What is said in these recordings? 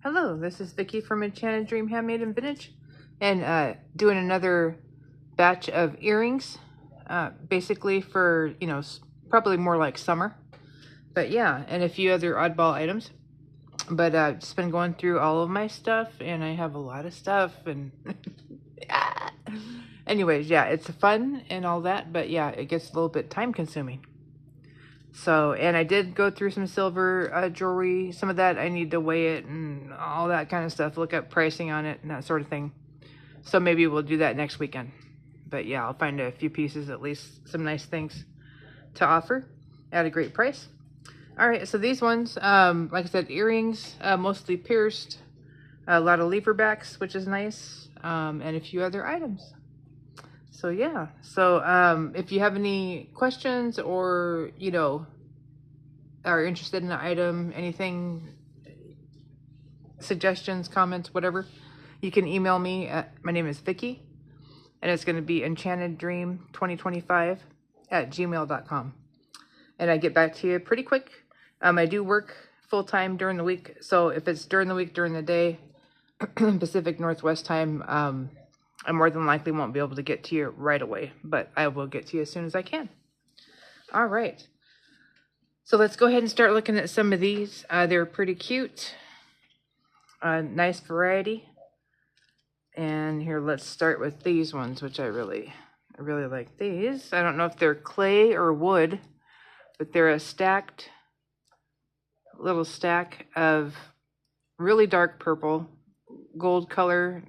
Hello, this is Vicky from Enchanted Dream Handmade and Vintage, and doing another batch of earrings, basically for, probably more like summer. But yeah, and a few other oddball items. But just been going through all of my stuff, and I have a lot of stuff, and yeah. Anyways, yeah, it's fun and all that, but yeah, it gets a little bit time consuming. So, and I did go through some silver jewelry. Some of that I need to weigh it and all that kind of stuff. Look up pricing on it and that sort of thing. So maybe we'll do that next weekend. But yeah, I'll find a few pieces, at least some nice things to offer at a great price. All right, so these ones, like I said, earrings, mostly pierced. A lot of lever backs, which is nice, and a few other items. So yeah, so if you have any questions or, are interested in an item, anything, suggestions, comments, whatever, you can email me my name is Vicky, and it's going to be enchanteddream2025@gmail.com. And I get back to you pretty quick. I do work full-time during the week, so if it's during the week, during the day, Pacific Northwest time, I more than likely won't be able to get to you right away, but I will get to you as soon as I can. All right. So let's go ahead and start looking at some of these. They're pretty cute. Nice variety. And here, let's start with these ones, which I really like these. I don't know if they're clay or wood, but they're a little stack of really dark purple, gold color,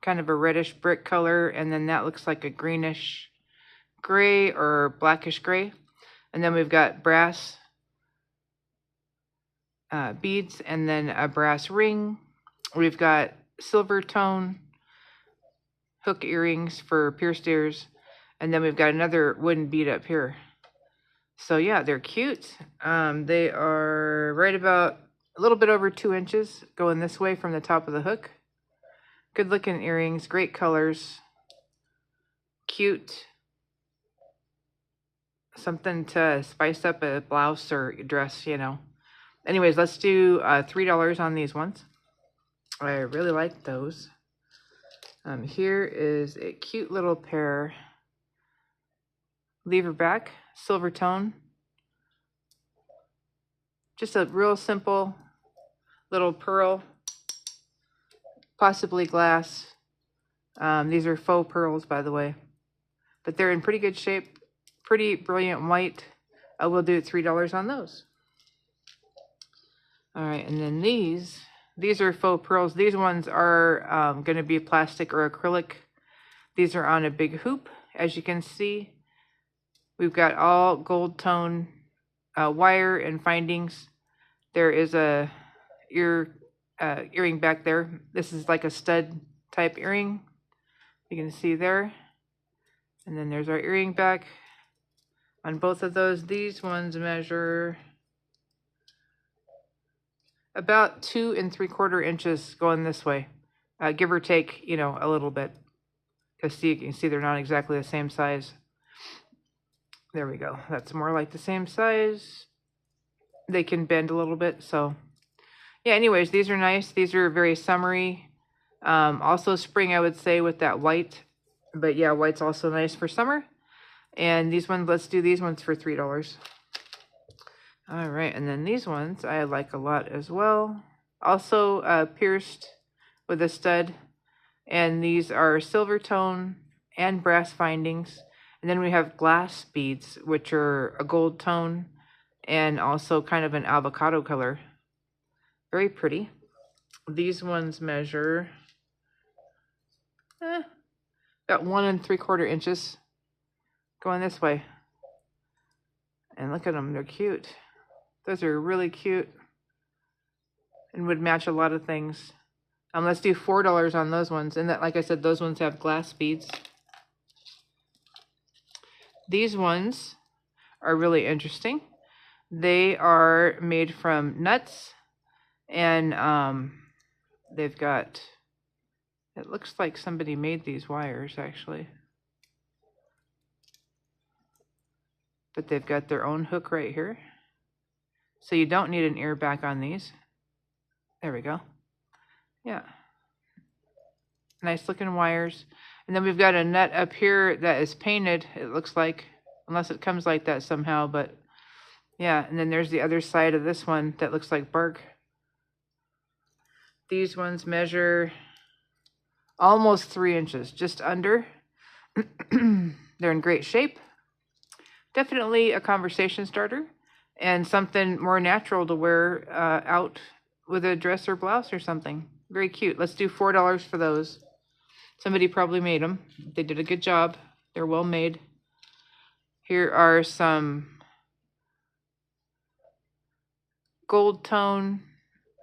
kind of a reddish brick color, and then that looks like a greenish gray or blackish gray. And then we've got brass beads, and then a brass ring. We've got silver tone hook earrings for pierced ears, and then we've got another wooden bead up here. So yeah, they're cute. They are right about a little bit over 2 inches going this way from the top of the hook. Good looking earrings, great colors, cute. Something to spice up a blouse or dress, Anyways, let's do $3 on these ones. I really like those. Here is a cute little pair. Lever back, silver tone. Just a real simple little pearl, possibly glass. These are faux pearls, by the way, but they're in pretty good shape. Pretty brilliant white. I will do $3 on those. All right, and then these are faux pearls. These ones are going to be plastic or acrylic. These are on a big hoop, as you can see. We've got all gold tone wire and findings. There is a earring back there. This is like a stud type earring. You can see there. And then there's our earring back. On both of those, these ones measure about 2 3/4 inches going this way, give or take, a little bit. Because you can see they're not exactly the same size. There we go. That's more like the same size. They can bend a little bit, so yeah. Anyways, these are nice. These are very summery. Also spring, I would say, with that white. But yeah, white's also nice for summer. And these ones, let's do these ones for $3. All right, and then these ones I like a lot as well. Also pierced with a stud. And these are silver tone and brass findings. And then we have glass beads, which are a gold tone and also kind of an avocado color. Very pretty. These ones measure about 1 3/4 inches going this way. And look at them, they're cute. Those are really cute and would match a lot of things. Let's do $4 on those ones. And that, like I said, those ones have glass beads. These ones are really interesting. They are made from nuts, and they've got, it looks like somebody made these wires actually. But they've got their own hook right here. So you don't need an ear back on these. There we go. Yeah. Nice looking wires. And then we've got a net up here that is painted, it looks like, unless it comes like that somehow, but yeah. And then there's the other side of this one that looks like bark. These ones measure almost 3 inches, just under. They're in great shape. Definitely a conversation starter and something more natural to wear out with a dress or blouse or something. Very cute. Let's do $4 for those. Somebody probably made them. They did a good job. They're well made. Here are some gold tone.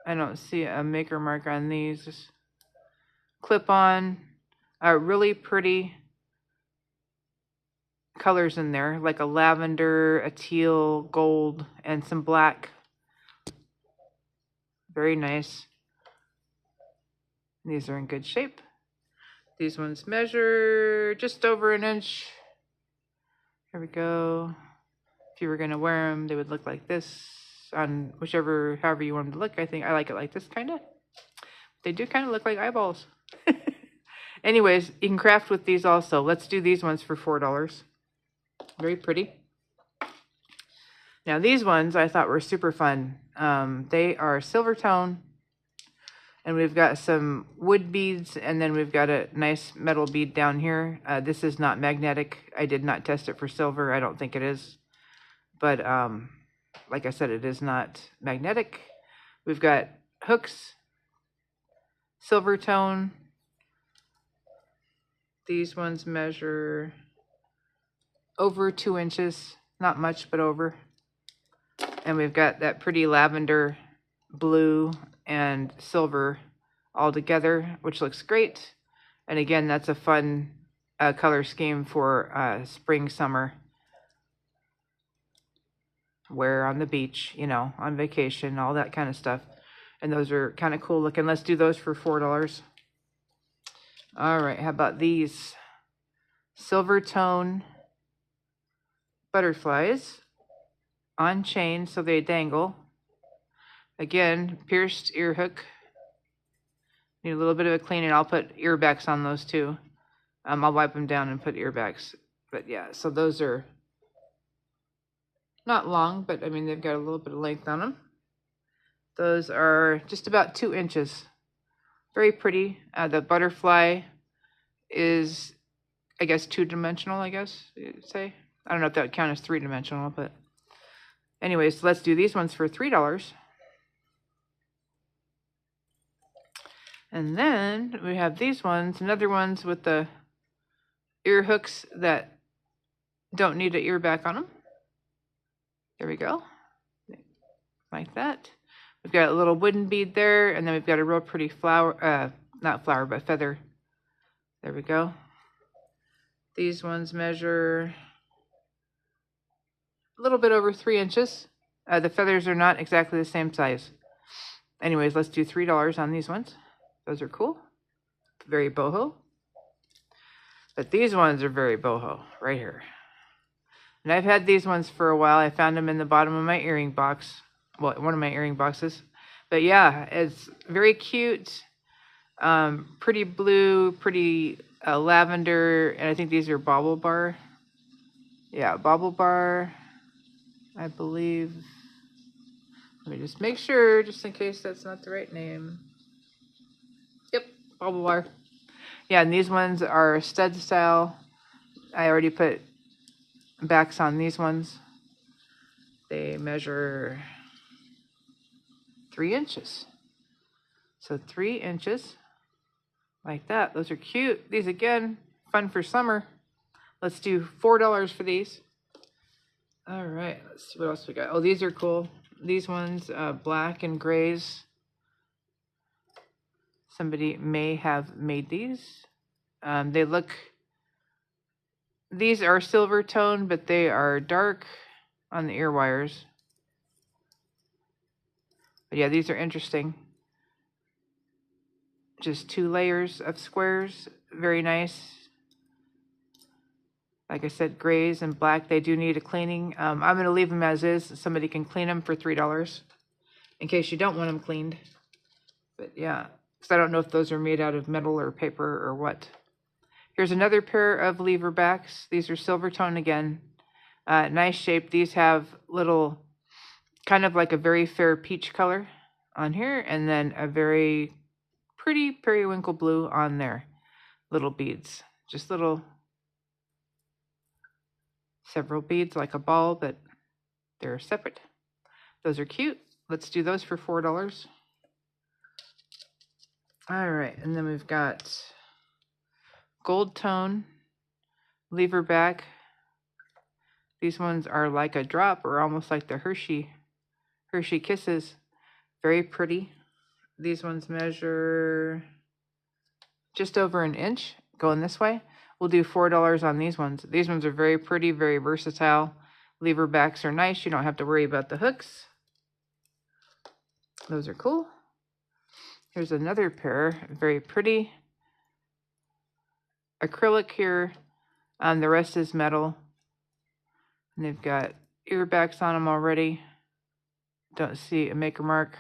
I don't see a maker mark on these. Clip on. Really pretty colors in there, like a lavender, a teal, gold, and some black. Very nice. These are in good shape. These ones measure just over 1 inch. Here we go. If you were going to wear them, they would look like this on however you want them to look. I think I like it like this, kind of. They do kind of look like eyeballs. Anyways, you can craft with these also. Let's do these ones for $4. Very pretty. Now these ones I thought were super fun. They are silver tone. And we've got some wood beads, and then we've got a nice metal bead down here. This is not magnetic. I did not test it for silver. I don't think it is. But like I said, it is not magnetic. We've got hooks, silver tone. These ones measure over 2 inches. Not much, but over. And we've got that pretty lavender, blue, and silver all together, which looks great. And again, that's a fun color scheme for spring, summer. Wear on the beach, you know, on vacation, all that kind of stuff. And those are kind of cool looking. Let's do those for $4. All right, how about these? Silver tone butterflies on chain, so they dangle. Again, pierced ear hook. Need a little bit of a cleaning. I'll put ear backs on those too. I'll wipe them down and put ear backs. But yeah, so those are not long, but I mean, they've got a little bit of length on them. Those are just about 2 inches. Very pretty. The butterfly is, I guess, 2-dimensional, I guess you'd say. I don't know if that would count as 3-dimensional, but anyways, let's do these ones for $3. And then we have these ones, another ones with the ear hooks that don't need an ear back on them. There we go. Like that. We've got a little wooden bead there, and then we've got a real pretty flower, not flower, but feather. There we go. These ones measure a little bit over 3 inches. The feathers are not exactly the same size. Anyways, let's do $3 on these ones. Those are cool. Very boho. But these ones are very boho, right here. And I've had these ones for a while. I found them in the bottom of my earring box. Well, one of my earring boxes. But yeah, it's very cute. Pretty blue, pretty lavender. And I think these are bauble bar. Yeah, bauble bar, I believe. Let me just make sure, just in case that's not the right name. Yep, bauble bar. Yeah, and these ones are stud style. I already put backs on these ones. They measure 3 inches. So 3 inches, like that. Those are cute. These, again, fun for summer. Let's do $4 for these. All right, let's see what else we got. Oh, these are cool. These ones, black and grays. Somebody may have made these. These are silver tone, but they are dark on the ear wires. But yeah, these are interesting. Just 2 layers of squares. Very nice. Like I said, grays and black, they do need a cleaning. I'm going to leave them as is. Somebody can clean them for $3 in case you don't want them cleaned. But yeah, because I don't know if those are made out of metal or paper or what. Here's another pair of lever backs. These are silver tone again. Nice shape. These have little, kind of like a very fair peach color on here, and then a very pretty periwinkle blue on there. Little beads. Just little, several beads like a ball, but they're separate. Those are cute. Let's do those for $4. All right, and then we've got gold tone lever back. These ones are like a drop, or almost like the Hershey Kisses. Very pretty. These ones measure just over an inch going this way. We'll do $4 on these ones. These ones are very pretty, very versatile. Lever backs are nice. You don't have to worry about the hooks. Those are cool. Here's another pair, very pretty. Acrylic here. The rest is metal. And they've got ear backs on them already. Don't see a maker mark.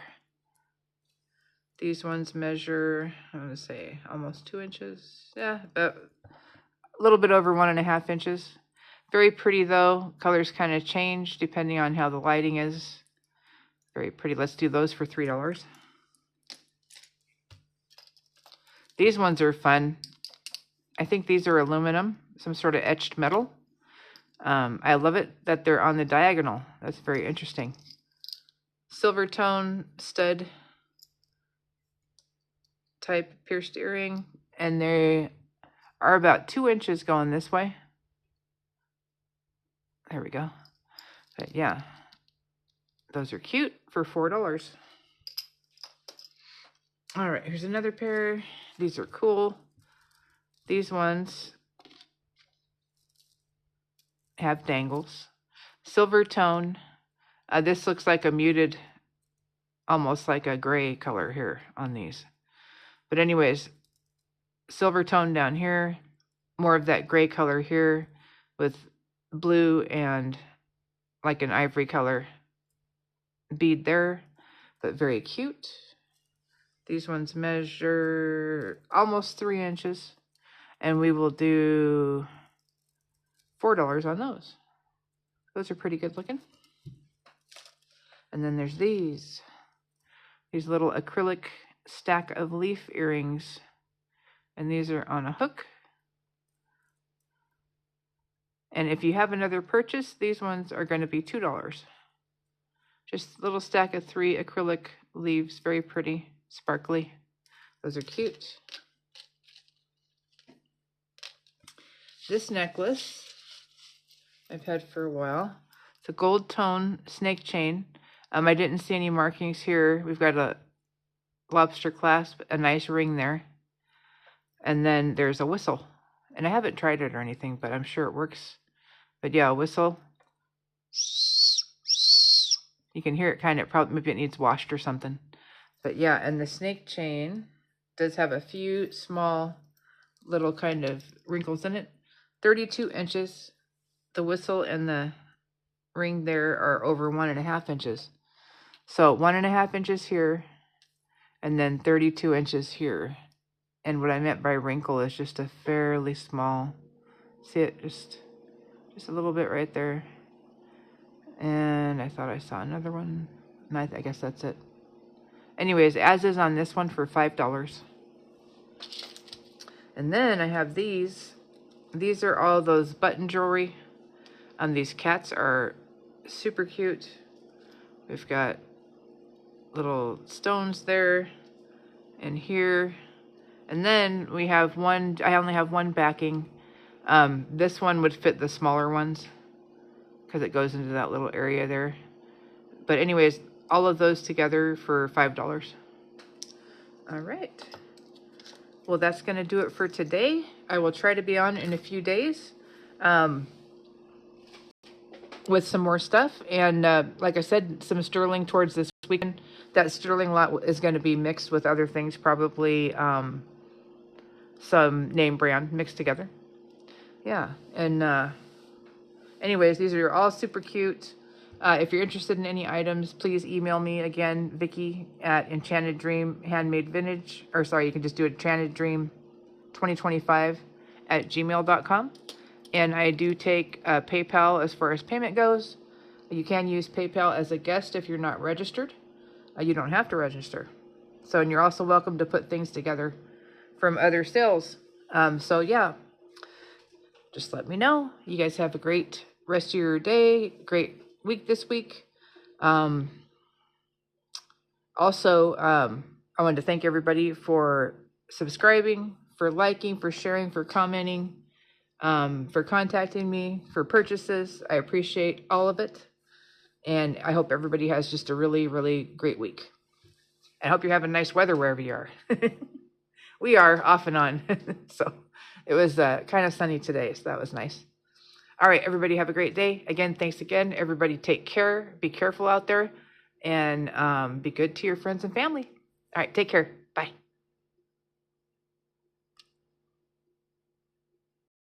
These ones measure, I'm going to say almost 2 inches. Yeah, about a little bit over 1.5 inches. Very pretty though. Colors kind of change depending on how the lighting is. Very pretty. Let's do those for $3. These ones are fun. I think these are aluminum, some sort of etched metal. I love it that they're on the diagonal. That's very interesting. Silver tone stud type pierced earring, and they are about 2 inches going this way. There we go. But yeah, those are cute for $4. All right, here's another pair. These are cool. These ones have dangles. Silver tone. This looks like a muted, almost like a gray color here on these. But anyways, silver tone down here. More of that gray color here with blue and like an ivory color bead there. But very cute. These ones measure almost 3 inches. And we will do $4 on those. Those are pretty good looking. And then there's these little acrylic stack of leaf earrings. And these are on a hook. And if you have another purchase, these ones are going to be $2. Just a little stack of 3 acrylic leaves. Very pretty, sparkly. Those are cute. This necklace I've had for a while. It's a gold tone snake chain. I didn't see any markings here. We've got a lobster clasp, a nice ring there. And then there's a whistle. And I haven't tried it or anything, but I'm sure it works. But yeah, a whistle. You can hear it kind of, probably maybe it needs washed or something. But yeah, and the snake chain does have a few small little kind of wrinkles in it. 32 inches. The whistle and the ring there are over 1.5 inches. So 1.5 inches here, and then 32 inches here. And what I meant by wrinkle is just a fairly small, see it, just a little bit right there. And I thought I saw another one. And I guess that's it. Anyways, as is on this one for $5. And then I have these. These are all those button jewelry. These cats are super cute. We've got little stones there and here. And then we have one, I only have one backing. This one would fit the smaller ones because it goes into that little area there. But anyways, all of those together for $5. All right. Well, that's going to do it for today. I will try to be on in a few days with some more stuff. And like I said, some sterling towards this weekend. That sterling lot is going to be mixed with other things, probably some name brand mixed together. Yeah. And anyways, these are all super cute. If you're interested in any items, please email me again, Vicky at enchanteddreamhandmadevintage, or sorry, you can just do it enchanteddream2025@gmail.com. And I do take PayPal as far as payment goes. You can use PayPal as a guest if you're not registered. You don't have to register. So, and you're also welcome to put things together from other sales. So yeah, just let me know. You guys have a great rest of your day, great week this week. Also, I wanted to thank everybody for subscribing, for liking, for sharing, for commenting, for contacting me, for purchases. I appreciate all of it. And I hope everybody has just a really, really great week. I hope you're having nice weather wherever you are. We are off and on. So it was kind of sunny today, so that was nice. All right, everybody have a great day. Again, thanks again. Everybody take care. Be careful out there, and be good to your friends and family. All right, take care.